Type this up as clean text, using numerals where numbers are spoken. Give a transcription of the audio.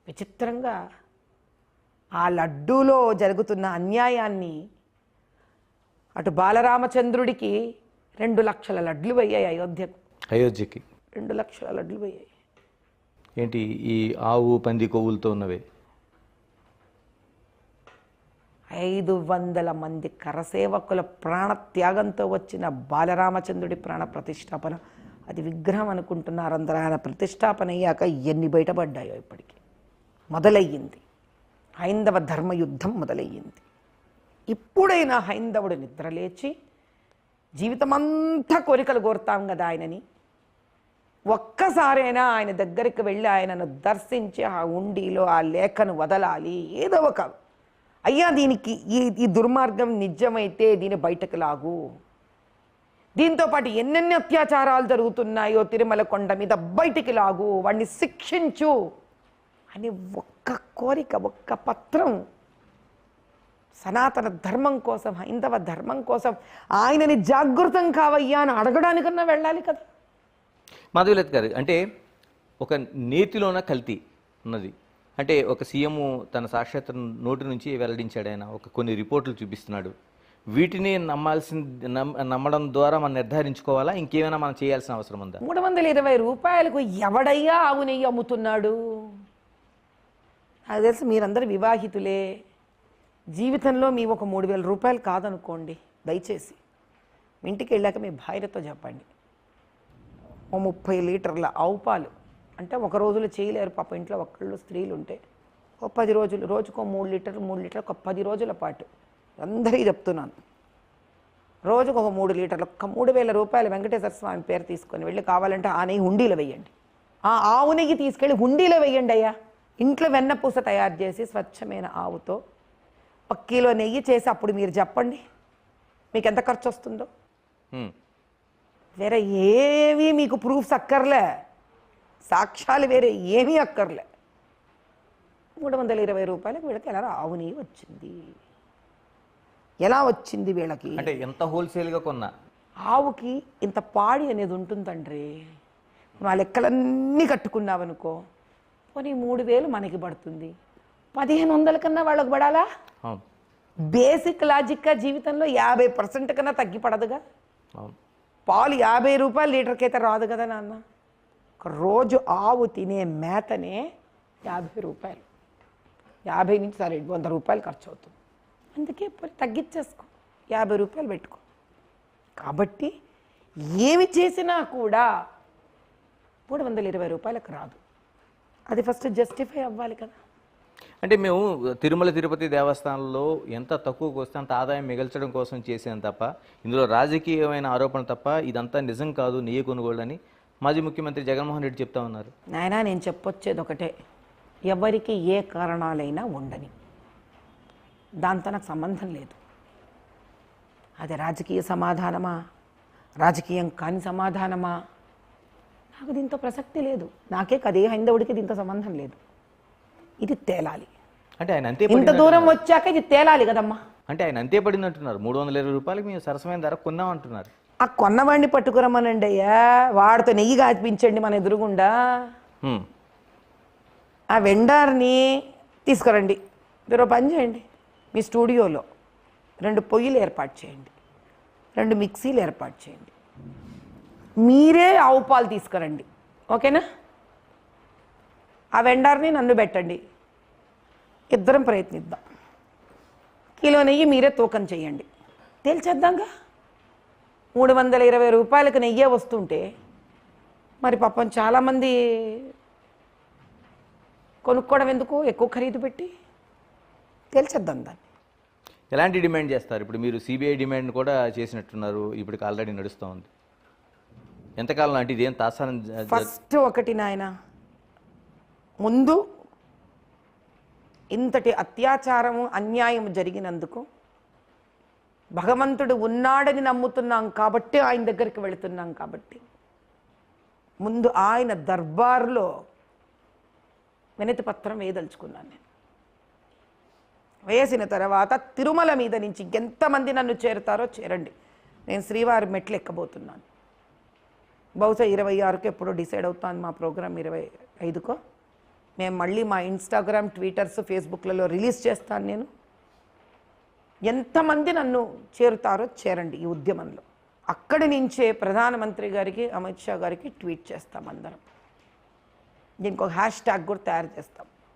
విచిత్రంగా ఆ లడ్డూలో జరుగుతున్న అన్యాయాన్ని అటు బాలరామచంద్రుడికి 2 లక్షల లడ్లు పోయాయి అయోధ్యకి 2 లక్షల లడ్లు పోయాయి. ఏంటి ఈ ఆవు పంది కొవ్వులతో ఉన్నవే? 500 మంది కరసేవకుల ప్రాణత్యాగంతో వచ్చిన బాలరామచంద్రుడి ప్రాణ ప్రతిష్టాపన. అది విగ్రహం అనుకుంటున్నారు అందరూ. ఆయన ప్రతిష్టాపన అయ్యాక ఎన్ని బయటపడ్డాయో. ఇప్పటికీ మొదలయ్యింది హైందవ ధర్మయుద్ధం మొదలయ్యింది. ఇప్పుడైనా హైందవుడు నిద్రలేచి, జీవితమంతా కోరికలు కోరుతాం కదా ఆయనని, ఒక్కసారైనా ఆయన దగ్గరికి వెళ్ళి ఆయనను దర్శించి ఆ ఉండిలో ఆ లేఖను వదలాలి. ఏదో ఒక అయ్యా దీనికి ఈ దుర్మార్గం నిజమైతే దీని బయటకు లాగు, దీంతోపాటు ఎన్నెన్ని అత్యాచారాలు జరుగుతున్నాయో తిరుమల కొండ మీద బయటికి లాగు, వాడిని శిక్షించు అని ఒక్క కోరిక, ఒక్క పత్రం సనాతన ధర్మం కోసం, హైందవ ధర్మం కోసం ఆయనని జాగృతం కావయ్యా అని అడగడానికన్నా వెళ్ళాలి కదా. మాధవీలత గారు, అంటే ఒక నేతిలోన కల్తీ ఉన్నది. అంటే ఒక సీఎం తన సాక్షాత్ నోటి నుంచి వెల్లడించాడు. ఆయన కొన్ని రిపోర్టులు చూపిస్తున్నాడు. వీటిని నమ్మడం ద్వారా మనం నిర్ధారించుకోవాలా, ఇంకేమైనా మనం చేయాల్సిన అవసరం ఉందా? 320 రూపాయలకు ఎవడయ్యా ఆవు నెయ్యి అమ్ముతున్నాడు? నాకు తెలుసు మీరందరూ వివాహితులే. జీవితంలో మీ ఒక 3000 రూపాయలు కాదనుకోండి, దయచేసి మీ ఇంటికి వెళ్ళాక మీ భార్యతో చెప్పండి, ఓ 30 లీటర్ల ఆవు పాలు అంటే ఒక రోజులో చేయలేరు పాప, ఇంట్లో ఒక్కళ్ళు స్త్రీలు ఉంటే ఒక 10 రోజులు, రోజుకో 3 లీటర్లు ఒక 10 రోజుల పాటు అందరికీ చెప్తున్నాను. రోజుకు ఒక 3 లీటర్లు, ఒక్క 3000 రూపాయలు వెంకటేశ్వర స్వామి పేరు తీసుకొని వెళ్ళి కావాలంటే ఆ నెయ్యి హుండీలో వేయండి. ఆ ఆవు నెయ్యి తీసుకెళ్ళి హుండీలో వేయండి అయ్యా. ఇంట్లో వెన్నపూస తయారు చేసి స్వచ్ఛమైన ఆవుతో 1 కిలో నెయ్యి చేసి అప్పుడు మీరు చెప్పండి మీకు ఎంత ఖర్చు వస్తుందో. వేరే ఏవి మీకు ప్రూఫ్స్ అక్కర్లే, సాక్ష్యాలు వేరే ఏమీ అక్కర్లే. 320 రూపాయలకు వీళ్ళకి ఎలా ఆవు నెయ్యి వచ్చింది? ఎలా వచ్చింది వీళ్ళకి? అంటే ఎంత హోల్సేల్గా కొన్నా ఆవుకి ఇంత పాడి అనేది ఉంటుందండ్రి. మా లెక్కలన్నీ కట్టుకున్నావనుకో, పోనీ 3000 మనకి పడుతుంది, 1500 కన్నా వాళ్ళకి పడాలా? బేసిక్ లాజిక్గా జీవితంలో 50% కన్నా తగ్గి పడదుగా. పాలు 50 రూపాయలు లీటర్కి అయితే రాదు కదా నాన్న. ఒక రోజు ఆవు తినే మేతనే 50 రూపాయలు, 50 నుంచి 100 రూపాయలు ఖర్చు అవుతుంది. అందుకే తగ్గించేసుకో, 50 రూపాయలు పెట్టుకో. కాబట్టి ఏమి చేసినా కూడా 320 రూపాయలకు రాదు. అది ఫస్ట్ జస్టిఫై అవ్వాలి కదా. అంటే మేము తిరుమల తిరుపతి దేవస్థానంలో ఎంత తక్కువకు వస్తే అంత ఆదాయం మిగల్చడం కోసం చేసాను తప్ప, ఇందులో రాజకీయమైన ఆరోపణ తప్ప ఇదంతా నిజం కాదు నెయ్యి కొనుగోలు అని మాజీ ముఖ్యమంత్రి జగన్మోహన్ రెడ్డి చెప్తా ఉన్నారు. నాయనా నేను చెప్పొచ్చేది ఒకటే, ఎవరికి ఏ కారణాలైనా ఉండని, దాంతో నాకు సంబంధం లేదు. అది రాజకీయ సమాధానమా, రాజకీయం కాని సమాధానమా, నాకు దీంతో ప్రసక్తి లేదు. నాకే కదే హైందవుడికి దీంతో సంబంధం లేదు. ఇది తేలాలి. అంటే ఆయన అంతే ఇంత దూరం వచ్చాక ఇది తేలాలి కదమ్మా. అంటే ఆయన అంతే పడింది అంటున్నారు. 320 రూపాయలకి మేము సరసమైన ధర కొన్నాం అంటున్నారు. ఆ కొన్నవాడిని పట్టుకురమ్మనండి అయ్యా, వాడితో నెయ్యి కాపించండి మన ఎదురుగుండా. ఆ వెండార్ని తీసుకురండి. మీరు పని చేయండి, మీ స్టూడియోలో 2 పొయ్యిలు ఏర్పాటు చేయండి, 2 మిక్సీలు ఏర్పాటు చేయండి, మీరే ఆవు పాలు తీసుకురండి. ఓకేనా? ఆ వెండార్ని నన్ను పెట్టండి, ఇద్దరం ప్రయత్నిద్దాం. కిలో నెయ్యి మీరే తూకం చేయండి, తేల్చేద్దాంగా. 320 రూపాయలకు నెయ్యే వస్తుంటే మరి పాపం చాలామంది కొనుక్కోవడం ఎందుకు ఎక్కువ ఖరీదు పెట్టి? తేల్చేద్దాం దాన్ని. ఎలాంటి డిమాండ్ చేస్తారు? ఇప్పుడు మీరు సిబిఐ డిమాండ్ కూడా చేసినట్టున్నారు, ఇప్పటికి ఆల్రెడీ నడుస్తూ ఉంది. ఎంతకాలం అంటే ఇదేం తాసానం? ఫస్ట్ ఒకటి నాయన, ముందు ఇంతటి అత్యాచారము అన్యాయము జరిగినందుకు భగవంతుడు ఉన్నాడని నమ్ముతున్నాం కాబట్టి ఆయన దగ్గరికి వెళుతున్నాం కాబట్టి ముందు ఆయన దర్బార్లో వినతి పత్రం వేయదలుచుకున్నాను నేను. వేసిన తర్వాత తిరుమల మీద నుంచి ఎంతమంది నన్ను చేరుతారో చేరండి, నేను శ్రీవారి మెట్లు ఎక్కబోతున్నాను. బహుశా 26కు ఎప్పుడో డిసైడ్ అవుతాను, మా ప్రోగ్రాం 25కో మేము మళ్ళీ మా ఇన్స్టాగ్రామ్, ట్విట్టర్స్, ఫేస్బుక్లలో రిలీజ్ చేస్తాను నేను. ఎంతమంది నన్ను చేరుతారో చేరండి ఈ ఉద్యమంలో. అక్కడి నుంచే ప్రధానమంత్రి గారికి, అమిత్ షా గారికి ట్వీట్ చేస్తాం అందరం. దీనికి ఒక హ్యాష్ ట్యాగ్ కూడా తయారు చేస్తాం.